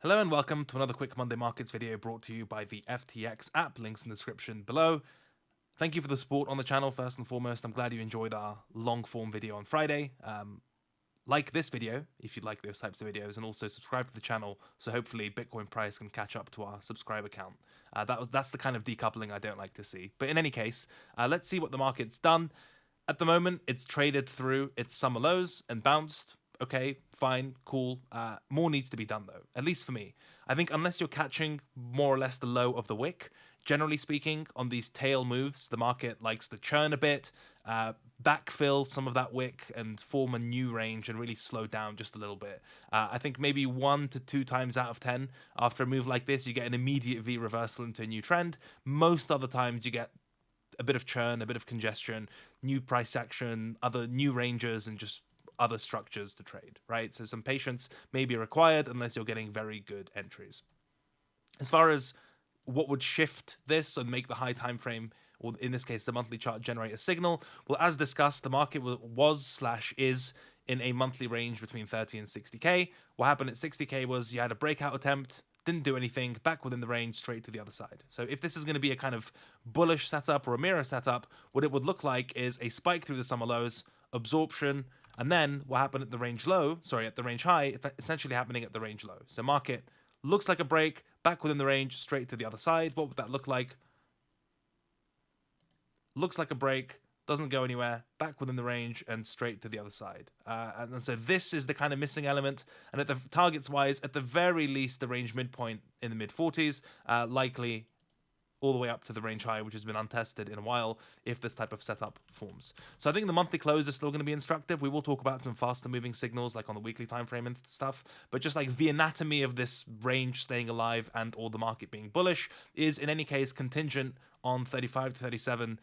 Hello and welcome to another quick Monday Markets video brought to you by the FTX app. Links in the description below. Thank you for the support on the channel first and foremost. I'm glad you enjoyed our long form video on Friday. Like this video if you'd like those types of videos, and also subscribe to the channel so hopefully Bitcoin price can catch up to our subscriber count. That's the kind of decoupling I don't like to see. But in any case, let's see what the market's done. At the moment, it's traded through its summer lows and bounced. Okay, fine, cool. More needs to be done though, at least for me. I think unless you're catching more or less the low of the wick, generally speaking, on these tail moves, the market likes to churn a bit, backfill some of that wick and form a new range and really slow down just a little bit. I think maybe 1 to 2 times out of 10 after a move like this, you get an immediate V reversal into a new trend. Most other times you get a bit of churn, a bit of congestion, new price action, other new ranges, and just other structures to trade, right? So some patience may be required unless you're getting very good entries. As far as what would shift this and make the high time frame, or in this case the monthly chart, generate a signal, well, as discussed, the market was/is in a monthly range between 30 and 60k. What happened at 60k was you had a breakout attempt, didn't do anything, back within the range, straight to the other side. So if this is going to be a kind of bullish setup or a mirror setup, what it would look like is a spike through the summer lows, absorption, and then what happened at the range at the range high, essentially happening at the range low. So market looks like a break, back within the range, straight to the other side. What would that look like? Looks like a break, doesn't go anywhere, back within the range, and straight to the other side. And so this is the kind of missing element. And at the targets wise, at the very least, the range midpoint in the mid 40s, likely all the way up to the range high, which has been untested in a while if this type of setup forms. So I think the monthly close is still going to be instructive. We will talk about some faster moving signals like on the weekly time frame and stuff, but just like the anatomy of this range staying alive and or the market being bullish is in any case contingent on 35 to 37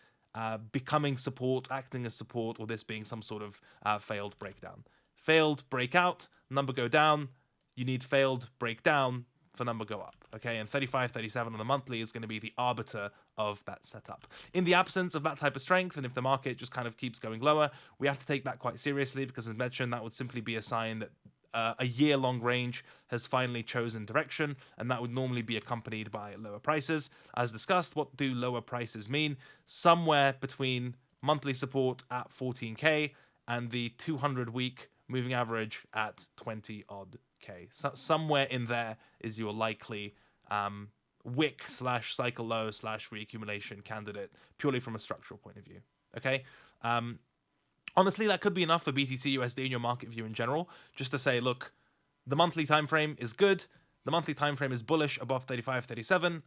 becoming support, acting as support, or this being some sort of failed breakdown. Failed breakout, number go down. You need failed breakdown for number go up. Okay, and 35, 37 on the monthly is going to be the arbiter of that setup. In the absence of that type of strength, and if the market just kind of keeps going lower, we have to take that quite seriously, because as mentioned, that would simply be a sign that a year-long range has finally chosen direction, and that would normally be accompanied by lower prices. As discussed, what do lower prices mean? Somewhere between monthly support at 14k and the 200-week moving average at 20 odd k. So somewhere in there is your likely wick slash cycle low slash reaccumulation candidate, purely from a structural point of view. Okay. Honestly, that could be enough for BTC USD in your market view in general, just to say, look, the monthly time frame is good. The monthly time frame is bullish above 35, 37.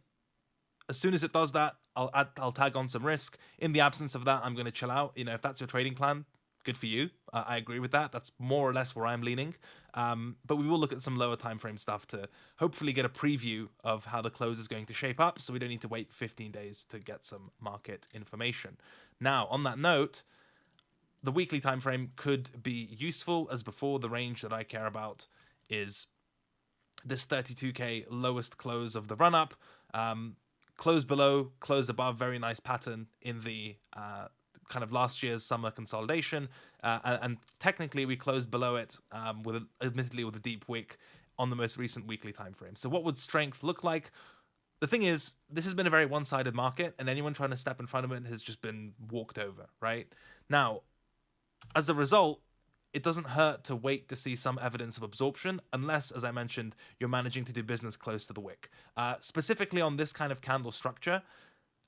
As soon as it does that, I'll tag on some risk. In the absence of that, I'm going to chill out. You know, if that's your trading plan, good for you. I agree with that. That's more or less where I'm leaning. But we will look at some lower time frame stuff to hopefully get a preview of how the close is going to shape up, so we don't need to wait 15 days to get some market information. Now, on that note, the weekly time frame could be useful. As before, the range that I care about is this 32k lowest close of the run-up. Close below, close above, very nice pattern in the kind of last year's summer consolidation. And technically, we closed below it, admittedly with a deep wick on the most recent weekly time frame. So what would strength look like? The thing is, this has been a very one-sided market, and anyone trying to step in front of it has just been walked over, right? Now, as a result, it doesn't hurt to wait to see some evidence of absorption, unless, as I mentioned, you're managing to do business close to the wick. Specifically on this kind of candle structure,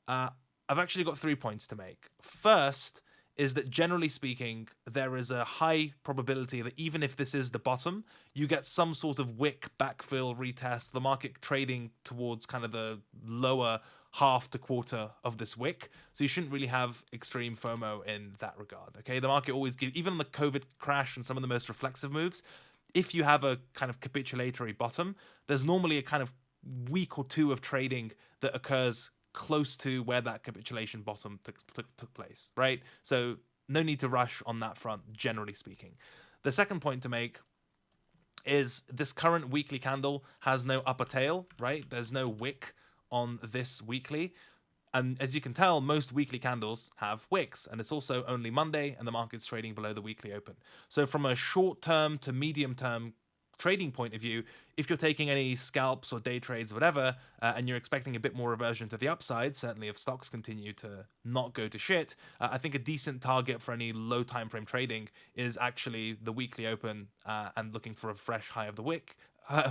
I've actually got 3 points to make. First is that generally speaking, there is a high probability that even if this is the bottom, you get some sort of wick backfill retest, the market trading towards kind of the lower half to quarter of this wick. So you shouldn't really have extreme FOMO in that regard. Okay, the market always gives, even on the COVID crash and some of the most reflexive moves, if you have a kind of capitulatory bottom, there's normally a kind of week or two of trading that occurs close to where that capitulation bottom took place, right? So no need to rush on that front, generally speaking. The second point to make is this current weekly candle has no upper tail, right? There's no wick on this weekly. And as you can tell, most weekly candles have wicks, and it's also only Monday, and the market's trading below the weekly open. So from a short-term to medium-term trading point of view, if you're taking any scalps or day trades, whatever, and you're expecting a bit more reversion to the upside, certainly if stocks continue to not go to shit, I think a decent target for any low time frame trading is actually the weekly open and looking for a fresh high of the wick.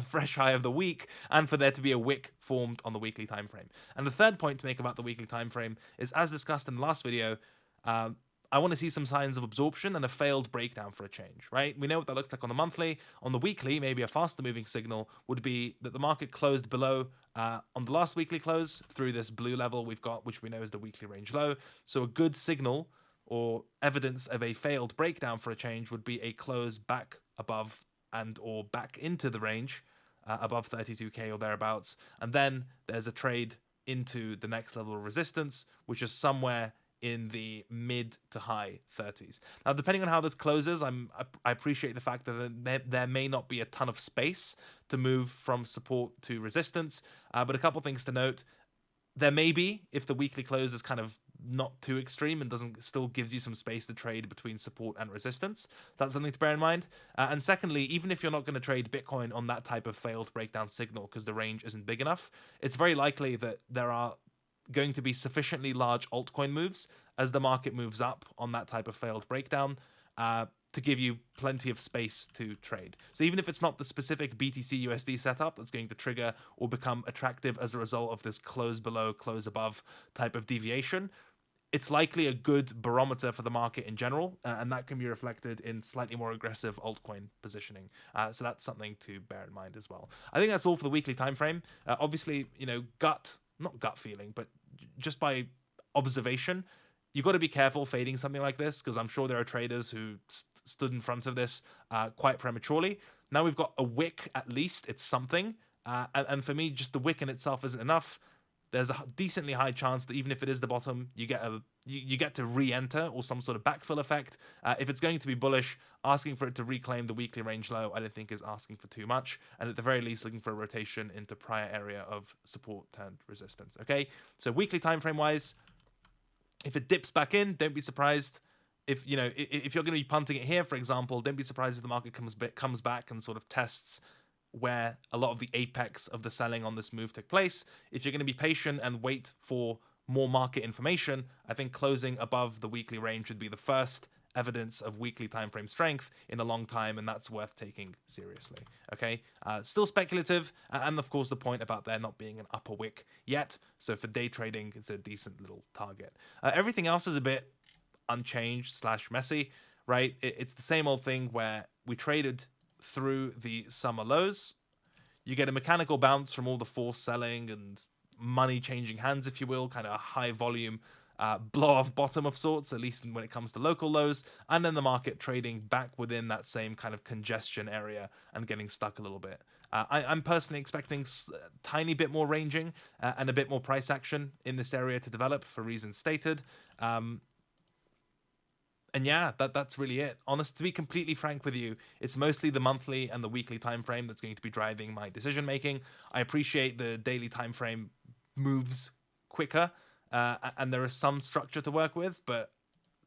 Fresh high of the week, and for there to be a wick formed on the weekly time frame. And the third point to make about the weekly time frame is, as discussed in the last video, I want to see some signs of absorption and a failed breakdown for a change, right? We know what that looks like on the monthly. On the weekly, maybe a faster moving signal would be that the market closed below on the last weekly close through this blue level we've got, which we know is the weekly range low. So a good signal or evidence of a failed breakdown for a change would be a close back above and or back into the range above 32k or thereabouts. And then there's a trade into the next level of resistance, which is somewhere in the mid to high 30s. Now, depending on how this closes, I appreciate the fact that there may not be a ton of space to move from support to resistance, but a couple things to note. There may be, if the weekly close is kind of not too extreme and still gives you some space to trade between support and resistance. That's something to bear in mind. And secondly, even if you're not going to trade Bitcoin on that type of failed breakdown signal because the range isn't big enough, it's very likely that there are going to be sufficiently large altcoin moves as the market moves up on that type of failed breakdown to give you plenty of space to trade. So even if it's not the specific BTC USD setup that's going to trigger or become attractive as a result of this close below, close above type of deviation, it's likely a good barometer for the market in general, and that can be reflected in slightly more aggressive altcoin positioning. So that's something to bear in mind as well. I think that's all for the weekly time frame. Obviously, not gut feeling, but just by observation, you've got to be careful fading something like this, because I'm sure there are traders who stood in front of this quite prematurely. Now we've got a wick, at least it's something, and for me, just the wick in itself isn't enough. There's a decently high chance that even if it is the bottom, you get to re-enter or some sort of backfill effect. If it's going to be bullish, asking for it to reclaim the weekly range low, I don't think is asking for too much. And at the very least, looking for a rotation into prior area of support turned resistance. Okay, so weekly time frame wise, if it dips back in, don't be surprised. If you're going to be punting it here, for example, don't be surprised if the market comes back and sort of tests where a lot of the apex of the selling on this move took place. If you're going to be patient and wait for more market information, I think closing above the weekly range would be the first evidence of weekly time frame strength in a long time, and that's worth taking seriously. Okay, still speculative, and of course the point about there not being an upper wick yet. So for day trading, it's a decent little target. Everything else is a bit unchanged / messy, right? It's the same old thing where we traded through the summer lows. You get a mechanical bounce from all the forced selling and money changing hands, if you will, kind of a high volume blow off bottom of sorts, at least when it comes to local lows, and then the market trading back within that same kind of congestion area and getting stuck a little bit. I'm personally expecting a tiny bit more ranging and a bit more price action in this area to develop for reasons stated. And yeah, that's really it. To be completely frank with you, it's mostly the monthly and the weekly time frame that's going to be driving my decision making. I appreciate the daily time frame moves quicker, and there is some structure to work with, but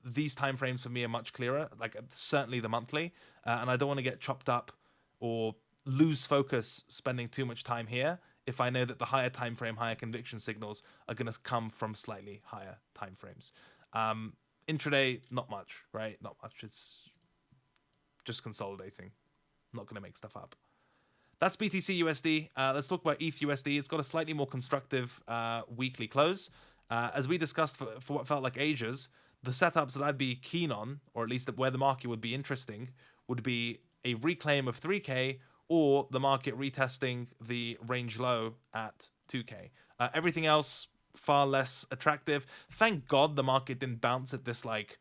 these time frames for me are much clearer. Like certainly the monthly, and I don't want to get chopped up or lose focus spending too much time here if I know that the higher time frame, higher conviction signals are going to come from slightly higher time frames. Intraday, not much, right? Not much. It's just consolidating. Not going to make stuff up. That's BTC USD. Let's talk about ETH USD. It's got a slightly more constructive weekly close. As we discussed for what felt like ages, the setups that I'd be keen on, or at least where the market would be interesting, would be a reclaim of 3K or the market retesting the range low at 2K. Everything else, far less attractive. Thank God the market didn't bounce at this like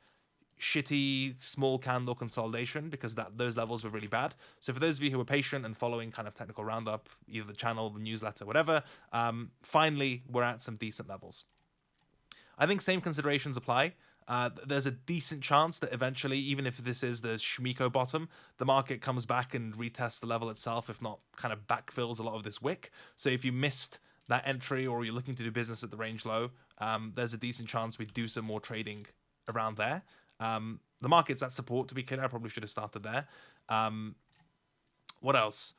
shitty small candle consolidation, because those levels were really bad. So for those of you who are patient and following kind of Technical Roundup, either the channel, the newsletter, whatever, finally we're at some decent levels. I think same considerations apply. There's a decent chance that eventually, even if this is the Shmiko bottom, the market comes back and retests the level itself, if not kind of backfills a lot of this wick. So if you missed that entry or you're looking to do business at the range low, there's a decent chance we do some more trading around there. The market's at support, to be clear. I probably should have started there. What else?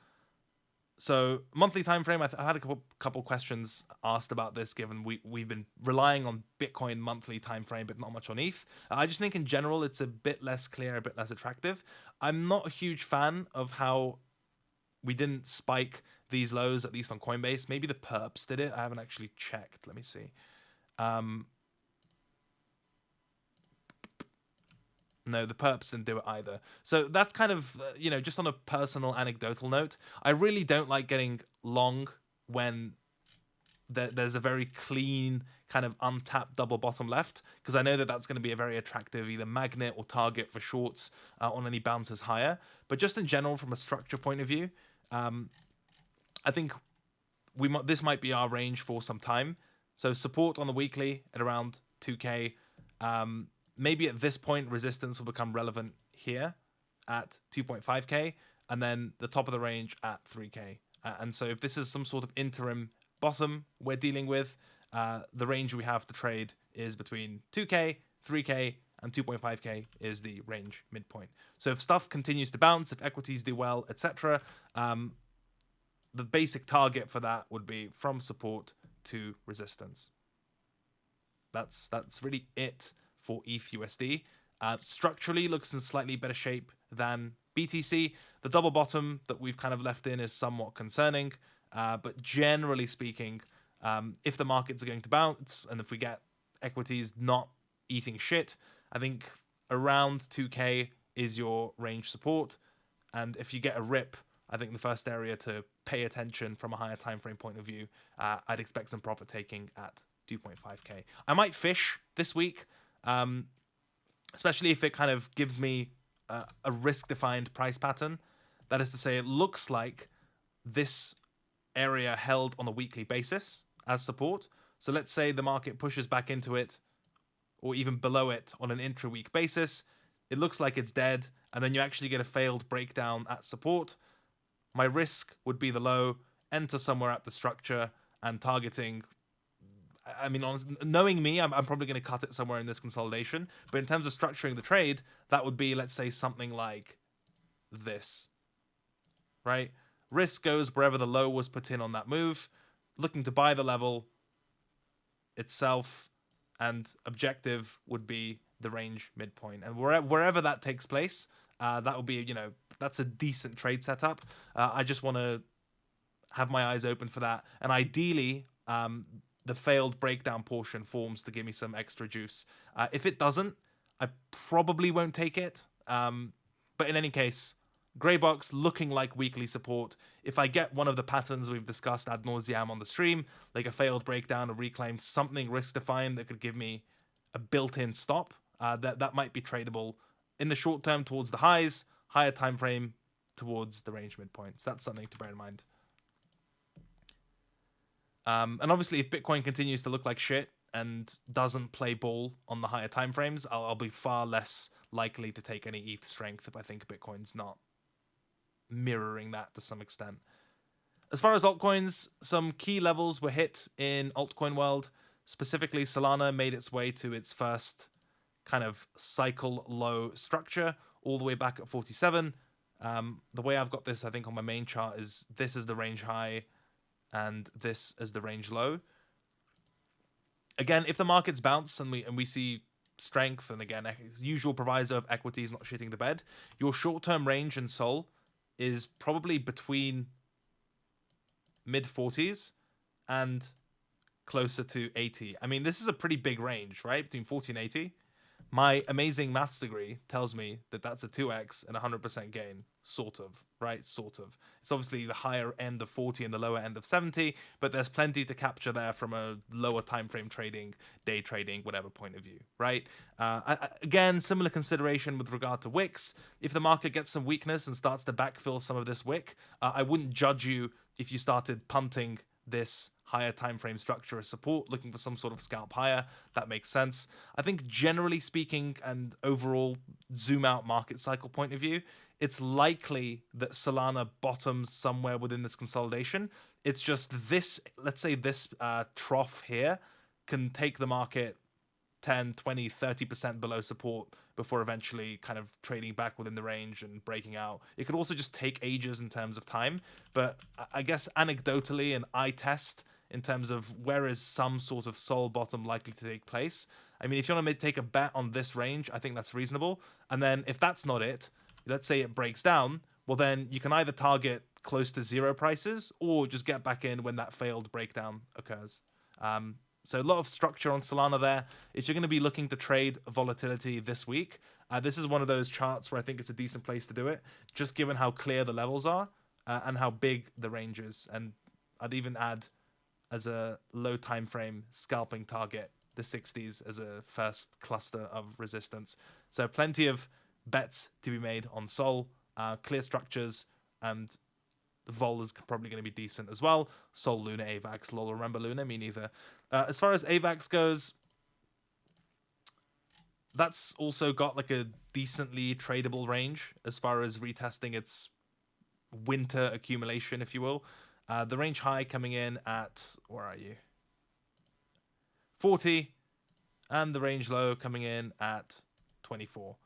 So monthly time frame, I had a couple questions asked about this, given we've been relying on Bitcoin monthly time frame, but not much on ETH. I just think in general it's a bit less clear, a bit less attractive. I'm not a huge fan of how we didn't spike these lows, at least on Coinbase. Maybe the perps did it. I haven't actually checked. Let me see. No, the perps didn't do it either. So that's kind of, just on a personal anecdotal note, I really don't like getting long when there's a very clean kind of untapped double bottom left, because I know that that's going to be a very attractive either magnet or target for shorts on any bounces higher. But just in general, from a structure point of view, I think this might be our range for some time. So support on the weekly at around 2K. Maybe at this point, resistance will become relevant here at 2.5K, and then the top of the range at 3K. And so if this is some sort of interim bottom we're dealing with, the range we have to trade is between 2K, 3K, and 2.5K is the range midpoint. So if stuff continues to bounce, if equities do well, etc., the basic target for that would be from support to resistance. That's really it for ETH USD. Structurally looks in slightly better shape than BTC. The double bottom that we've kind of left in is somewhat concerning, but generally speaking, if the markets are going to bounce and if we get equities not eating shit, I think around 2K is your range support. And if you get a rip, I think the first area to pay attention from a higher time frame point of view, I'd expect some profit taking at 2.5K. I might fish this week, especially if it kind of gives me a risk-defined price pattern. That is to say, it looks like this area held on a weekly basis as support. So let's say the market pushes back into it or even below it on an intra-week basis. It looks like it's dead, and then you actually get a failed breakdown at support. My risk would be the low, enter somewhere at the structure, and targeting. I mean, knowing me, I'm probably going to cut it somewhere in this consolidation. But in terms of structuring the trade, that would be, let's say, something like this, right? Risk goes wherever the low was put in on that move, looking to buy the level itself, and objective would be the range midpoint. And wherever that takes place, that will be, that's a decent trade setup. I just want to have my eyes open for that. And ideally, the failed breakdown portion forms to give me some extra juice. If it doesn't, I probably won't take it. But in any case, grey box looking like weekly support. If I get one of the patterns we've discussed ad nauseam on the stream, like a failed breakdown, a reclaim, something risk defined that could give me a built-in stop, that might be tradable in the short term towards the highs, higher time frame towards the range midpoint. So that's something to bear in mind. And obviously, if Bitcoin continues to look like shit and doesn't play ball on the higher time frames, I'll be far less likely to take any ETH strength if I think Bitcoin's not mirroring that to some extent. As far as altcoins, some key levels were hit in altcoin world. Specifically, Solana made its way to its first kind of cycle low structure all the way back at 47. The way I've got this, I think, on my main chart is this is the range high and this is the range low. Again, if the markets bounce and we see strength, and again, usual proviso of equities not shitting the bed, your short-term range in Sol is probably between mid-40s and closer to 80. I mean, this is a pretty big range, right? Between 40 and 80. My amazing maths degree tells me that that's a 2x and 100% gain, sort of, right? Sort of. It's obviously the higher end of 40 and the lower end of 70, but there's plenty to capture there from a lower time frame trading, day trading, whatever point of view, right? Again, similar consideration with regard to wicks. If the market gets some weakness and starts to backfill some of this wick, I wouldn't judge you if you started punting this higher time frame structure as support, looking for some sort of scalp higher. That makes sense. I think generally speaking, and overall zoom out market cycle point of view, it's likely that Solana bottoms somewhere within this consolidation. It's just this, let's say this trough here can take the market 10, 20, 30% below support before eventually kind of trading back within the range and breaking out. It could also just take ages in terms of time, but I guess anecdotally an eye test in terms of where is some sort of soul bottom likely to take place. I mean, if you want to take a bet on this range, I think that's reasonable. And then if that's not it, let's say it breaks down, well then you can either target close to zero prices or just get back in when that failed breakdown occurs. So a lot of structure on Solana there. If you're going to be looking to trade volatility this week, this is one of those charts where I think it's a decent place to do it, just given how clear the levels are and how big the range is. And I'd even add as a low time frame scalping target the 60s as a first cluster of resistance. So plenty of bets to be made on Sol, clear structures, and vol is probably going to be decent as well. Sol, Luna, AVAX. Lol, remember Luna? Me neither. As far as AVAX goes, that's also got like a decently tradable range as far as retesting its winter accumulation, if you will. The range high coming in at, where are you? 40, and the range low coming in at 24.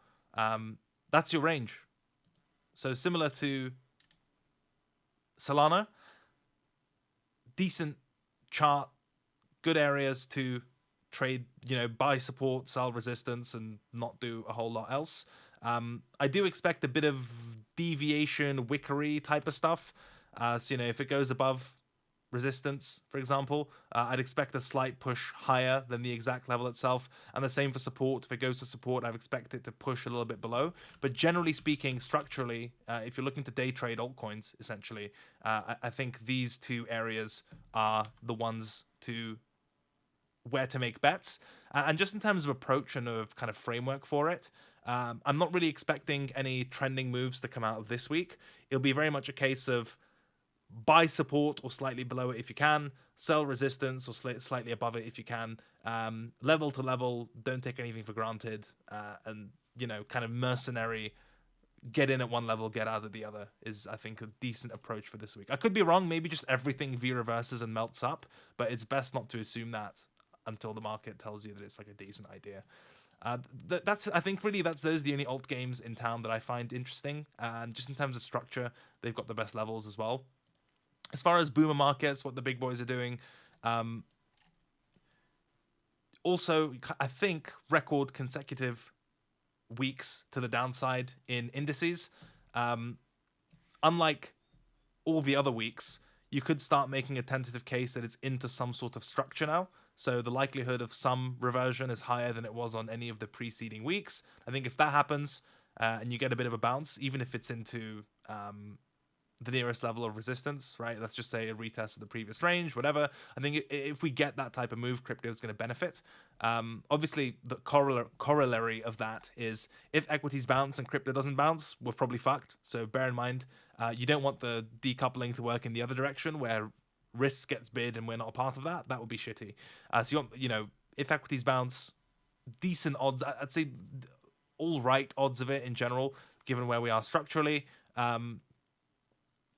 That's your range. So similar to Solana, decent chart, good areas to trade, buy support, sell resistance, and not do a whole lot else. I do expect a bit of deviation, wickery type of stuff. So, if it goes above resistance, for example, I'd expect a slight push higher than the exact level itself, and the same for support. If it goes to support, I'd expect it to push a little bit below. But generally speaking, structurally, if you're looking to day trade altcoins, essentially, I think these two areas are the ones to where to make bets. And just in terms of approach and of kind of framework for it, I'm not really expecting any trending moves to come out of this week. It'll be very much a case of buy support or slightly below it if you can, sell resistance or slightly above it if you can, level to level, don't take anything for granted, and kind of mercenary, get in at one level, get out at the other is, I think, a decent approach for this week. I could be wrong, maybe just everything V reverses and melts up, but it's best not to assume that until the market tells you that it's like a decent idea. That's I think really those are the only alt games in town that I find interesting, and just in terms of structure, they've got the best levels as well. As far as boomer markets, what the big boys are doing, also, I think record consecutive weeks to the downside in indices. Unlike all the other weeks, you could start making a tentative case that it's into some sort of structure now. So the likelihood of some reversion is higher than it was on any of the preceding weeks. I think if that happens and you get a bit of a bounce, even if it's into the nearest level of resistance, right? Let's just say a retest of the previous range, whatever. I think if we get that type of move, crypto is going to benefit. Obviously, the corollary of that is if equities bounce and crypto doesn't bounce, we're probably fucked. So bear in mind, you don't want the decoupling to work in the other direction where risk gets bid and we're not a part of that. That would be shitty. So you want, if equities bounce, decent odds. I'd say all right odds of it in general, given where we are structurally.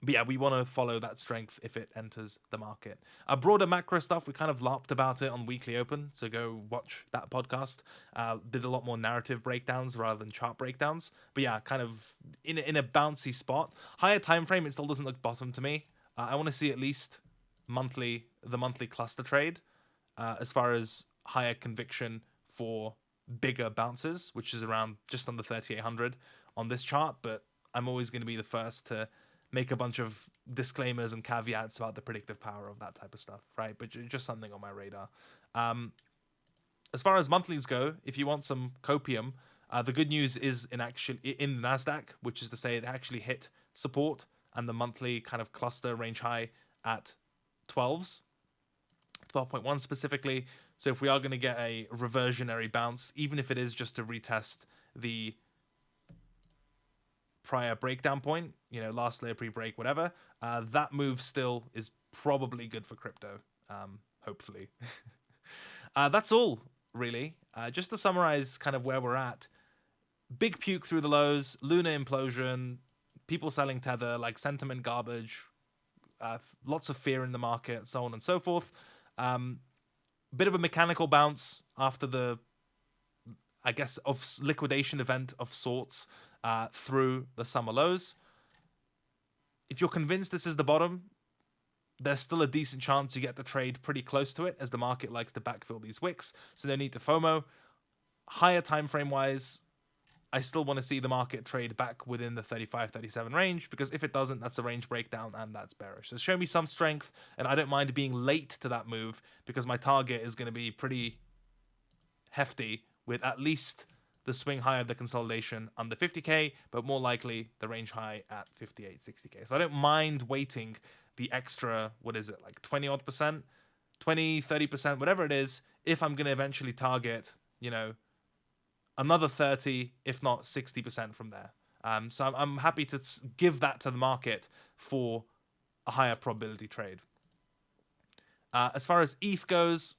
But yeah, we want to follow that strength if it enters the market. Broader macro stuff, we kind of larped about it on Weekly Open, so go watch that podcast. Did a lot more narrative breakdowns rather than chart breakdowns. But yeah, kind of in a bouncy spot. Higher time frame, it still doesn't look bottom to me. I want to see at least the monthly cluster trade as far as higher conviction for bigger bounces, which is around just under 3,800 on this chart. But I'm always going to be the first to make a bunch of disclaimers and caveats about the predictive power of that type of stuff, right? But just something on my radar. As far as monthlies go, if you want some copium, the good news is in the NASDAQ, which is to say it actually hit support and the monthly kind of cluster range high at 12s, 12.1 specifically. So if we are going to get a reversionary bounce, even if it is just to retest the prior breakdown point, last layer pre-break, whatever, that move still is probably good for crypto, hopefully. That's all, really. Just to summarize kind of where we're at, big puke through the lows, Luna implosion, people selling Tether, like sentiment garbage, lots of fear in the market, so on and so forth. Bit of a mechanical bounce after the I guess, of liquidation event of sorts through the summer lows. If you're convinced this is the bottom, there's still a decent chance you get the trade pretty close to it, as the market likes to backfill these wicks, so no need to FOMO. Higher time frame wise, I still want to see the market trade back within the 35-37 range, because if it doesn't, that's a range breakdown and that's bearish. So show me some strength, and I don't mind being late to that move, because my target is going to be pretty hefty, with at least the swing high of the consolidation under 50k, but more likely the range high at 58, 60k. So I don't mind waiting the extra, what is it, like 20 odd percent, 20, 30%, whatever it is, if I'm going to eventually target, you know, another 30, if not 60% from there. So I'm happy to give that to the market for a higher probability trade. As far as ETH goes,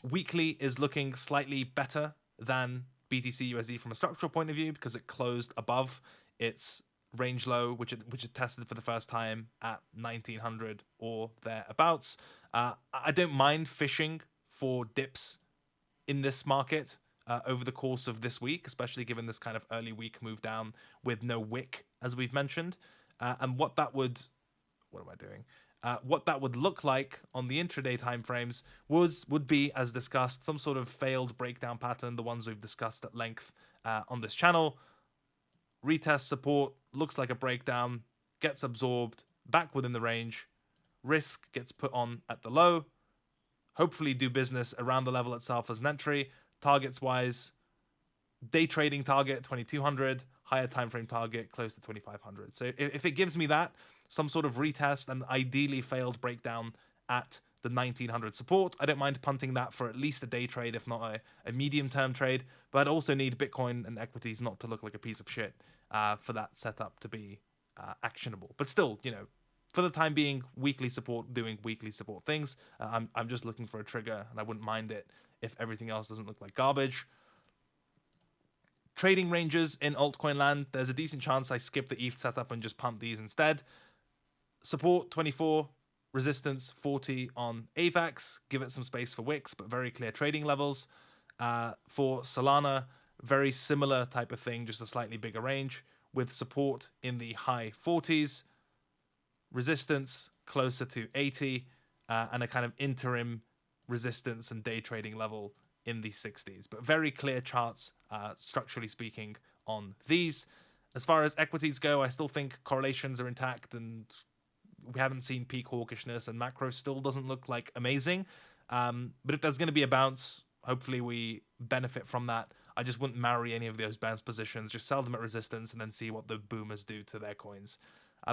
weekly is looking slightly better than BTC USD from a structural point of view, because it closed above its range low, which it tested for the first time at 1900 or thereabouts. I don't mind fishing for dips in this market over the course of this week, especially given this kind of early week move down with no wick, as we've mentioned. And what that would... What am I doing? What that would look like on the intraday timeframes would be, as discussed, some sort of failed breakdown pattern, the ones we've discussed at length on this channel. Retest support, looks like a breakdown, gets absorbed, back within the range, risk gets put on at the low, hopefully do business around the level itself as an entry. Targets wise, day trading target 2200, higher time frame target close to 2500. So if it gives me that, some sort of retest and ideally failed breakdown at the 1900 support, I don't mind punting that for at least a day trade, if not a medium term trade. But I'd also need Bitcoin and equities not to look like a piece of shit for that setup to be actionable. But still, you know, for the time being, weekly support, doing weekly support things. I'm just looking for a trigger, and I wouldn't mind it if everything else doesn't look like garbage. Trading ranges in altcoin land, there's a decent chance I skip the ETH setup and just pump these instead. Support 24, resistance 40 on AVAX, give it some space for wicks, but very clear trading levels. For Solana, very similar type of thing, just a slightly bigger range, with support in the high 40s, resistance closer to 80, and a kind of interim resistance and day trading level in the 60s. But very clear charts, structurally speaking, on these. As far as equities go, I still think correlations are intact, and we haven't seen peak hawkishness, and macro still doesn't look like amazing. But if there's going to be a bounce, hopefully we benefit from that. I just wouldn't marry any of those bounce positions. Just sell them at resistance and then see what the boomers do to their coins.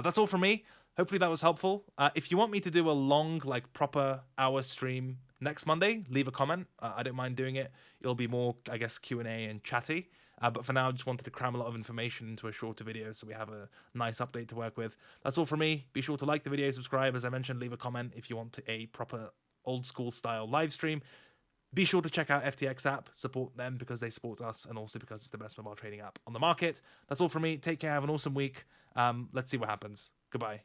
That's all from me. Hopefully that was helpful. If you want me to do a long, like, proper hour stream next Monday, leave a comment. I don't mind doing it. It'll be more, I guess, Q&A and chatty. But for now, I just wanted to cram a lot of information into a shorter video so we have a nice update to work with. That's all from me. Be sure to like the video, subscribe. As I mentioned, leave a comment if you want a proper old school style live stream. Be sure to check out FTX app. Support them because they support us, and also because it's the best mobile trading app on the market. That's all from me. Take care. Have an awesome week. Let's see what happens. Goodbye.